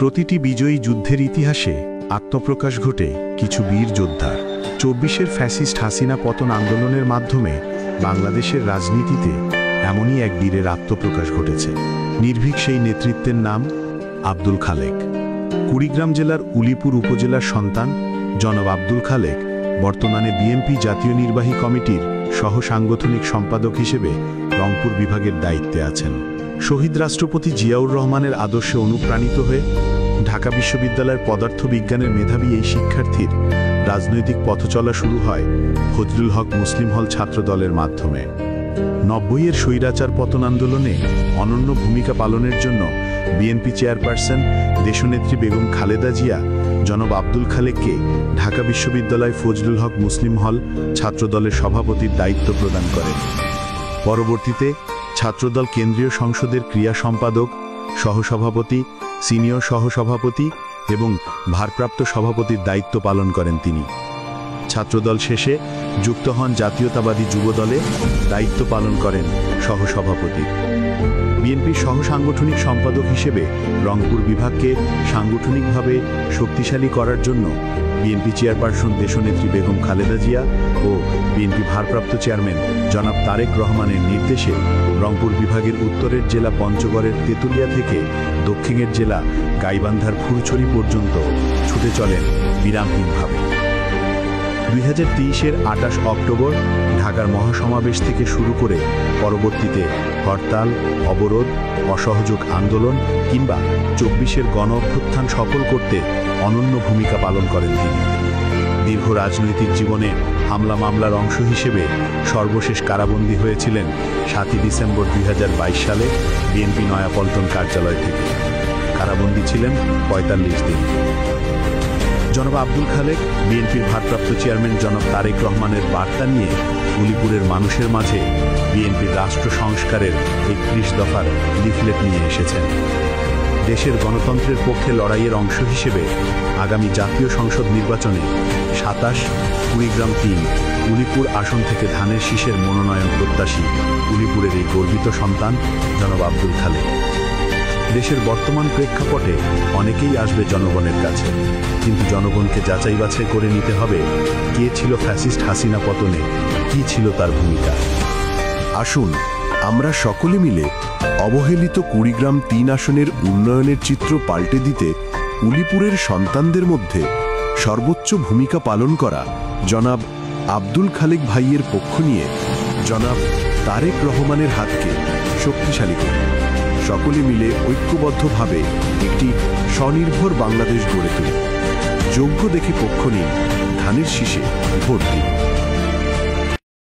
প্রতিটি বিজয়ী যুদ্ধের ইতিহাসে আত্মপ্রকাশ ঘটে কিছু বীর যোদ্ধার। ২৪-এর ফ্যাসিস্ট হাসিনা পতন আন্দোলনের মাধ্যমে বাংলাদেশের রাজনীতিতে এমনই এক বীরের আত্মপ্রকাশ ঘটেছে। নির্ভীক সেই নেতৃত্বের নাম আব্দুল খালেক। কুড়িগ্রাম জেলার উলিপুর উপজেলার সন্তান জনাব আব্দুল খালেক বর্তমানে বিএনপি জাতীয় নির্বাহী কমিটির সহ সাংগঠনিক সম্পাদক হিসেবে রংপুর বিভাগের দায়িত্বে আছেন। শহীদ রাষ্ট্রপতি জিয়াউর রহমানের আদর্শে অনুপ্রাণিত হয়ে ঢাকা বিশ্ববিদ্যালয়ের পদার্থবিজ্ঞানের মেধাবী এই শিক্ষার্থীর রাজনৈতিক পথচলা শুরু হয় ফজলুল হক মুসলিম হল ছাত্রদলের মাধ্যমে। ৯০-এর স্বৈরাচার পতন আন্দোলনে অনন্য ভূমিকা পালনের জন্য বিএনপি চেয়ারপারসন দেশনেত্রী বেগম খালেদা জিয়া জনাব আব্দুল খালেককে ঢাকা বিশ্ববিদ্যালয় ফজলুল হক মুসলিম হল ছাত্রদলের সভাপতির দায়িত্ব প্রদান করেন। পরবর্তীতে ছাত্রদল কেন্দ্রীয় সংসদের ক্রিয়া সম্পাদক, সহসভাপতি, সিনিয়র সহসভাপতি এবং ভারপ্রাপ্ত সভাপতির দায়িত্ব পালন করেন তিনি। ছাত্রদল শেষে যুক্ত হন জাতীয়তাবাদী যুবদলে, দায়িত্ব পালন করেন সহসভাপতির। বিএনপির সহ সাংগঠনিক সম্পাদক হিসেবে রংপুর বিভাগকে সাংগঠনিকভাবে শক্তিশালী করার জন্য বিএনপি চেয়ারপারসন দেশনেত্রী বেগম খালেদা জিয়া ও বিএনপি ভারপ্রাপ্ত চেয়ারম্যান জনাব তারেক রহমানের নির্দেশে রংপুর বিভাগের উত্তরের জেলা পঞ্চগড়ের তেঁতুলিয়া থেকে দক্ষিণের জেলা গাইবান্ধার ফুলছড়ি পর্যন্ত ছুটে চলেন বিরামহীনভাবে। ২০২৩-এর ২৮ অক্টোবর ঢাকার মহাসমাবেশ থেকে শুরু করে পরবর্তীতে হরতাল, অবরোধ, অসহযোগ আন্দোলন কিংবা ২৪-এর গণ অভ্যুত্থান সফল করতে অনন্য ভূমিকা পালন করেন তিনি। দীর্ঘ রাজনৈতিক জীবনে হামলা মামলার অংশ হিসেবে সর্বশেষ কারাবন্দী হয়েছিলেন ৭ই ডিসেম্বর ২০২২ সালে বিএনপি নয়াপল্টন কার্যালয় থেকে। কারাবন্দী ছিলেন ৪৫ দিন। জনাব আব্দুল খালেক বিএনপির ভারপ্রাপ্ত চেয়ারম্যান জনাব তারেক রহমানের বার্তা নিয়ে উলিপুরের মানুষের মাঝে বিএনপির রাষ্ট্র সংস্কারের ৩১ দফার লিফলেট নিয়ে এসেছেন। দেশের গণতন্ত্রের পক্ষে লড়াইয়ের অংশ হিসেবে আগামী জাতীয় সংসদ নির্বাচনে ২৭ কুড়িগ্রাম ৩ উলিপুর আসন থেকে ধানের শীষের মনোনয়ন প্রত্যাশী উলিপুরের এই গর্বিত সন্তান জনাব আব্দুল খালেক। দেশের বর্তমান প্রেক্ষাপটে অনেকেই আসবে জনগণের কাছে, কিন্তু জনগণকে যাচাই বাছাই করে নিতে হবে কে ছিল ফ্যাসিস্ট হাসিনা পতনে, কি ছিল তার ভূমিকা। আসুন আমরা সকলে মিলে অবহেলিত কুড়িগ্রাম ৩ আসনের উন্নয়নের চিত্র পাল্টে দিতে উলিপুরের সন্তানদের মধ্যে সর্বোচ্চ ভূমিকা পালন করা জনাব আব্দুল খালেক ভাইয়ের পক্ষ নিয়ে জনাব তারেক রহমানের হাতকে শক্তিশালী করি। সকলে মিলে ঐক্যবদ্ধভাবে একটি স্বনির্ভর বাংলাদেশ গড়ে তুলি। যোগ্য দেখে পক্ষ নিন, ধানের শীষে ভোট দিন।